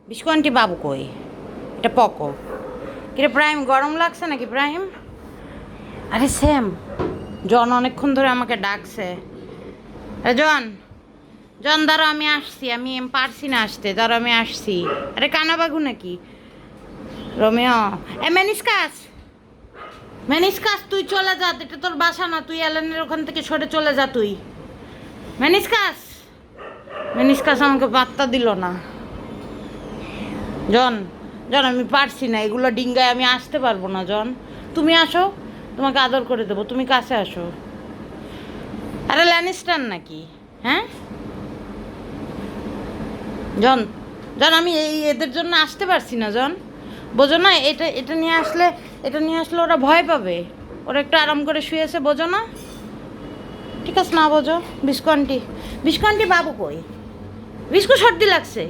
বিস্কুয়ান্টি বাবু কই? এটা পকো কিরে প্রাইম, গরম লাগছে নাকি প্রাইম? আরে সেম, জন অনেকক্ষণ ধরে আমাকে ডাকছে। আরে জন, জন দাঁড়ো, আমি আসছি, আমি পারছি না আসতে, দাঁড়ো আমি আসছি। আরে কানাবাগু নাকি? রোমিও, এ মেনিসকাস, মেনিসকাস তুই চলে যা, এটা তোর বাসা না, তুই অ্যালেনের ওখান থেকে সরে চলে যা তুই। মেনিসকাস, মেনিসকাস আমাকে পাত্তা দিল না। জন, জন আমি পারছি না, এগুলো ডিঙ্গায় আমি আসতে পারবো না। জন তুমি আসো, তোমাকে আদর করে দেবো, তুমি কাছে আসো। আরে ল্যানিস্টার নাকি? হ্যাঁ জন, জন আমি এদের জন্য আসতে পারছি না। জন বোঝো না, এটা এটা নিয়ে আসলে, এটা নিয়ে আসলে ওরা ভয় পাবে, ওরা একটু আরাম করে শুয়েছে, বোঝো না? ঠিক আছে না বোঝো? বিস্কুয়ান্টি, বিস্কুয়ান্টি বাবু কই? বিস্কু সর্দি লাগছে।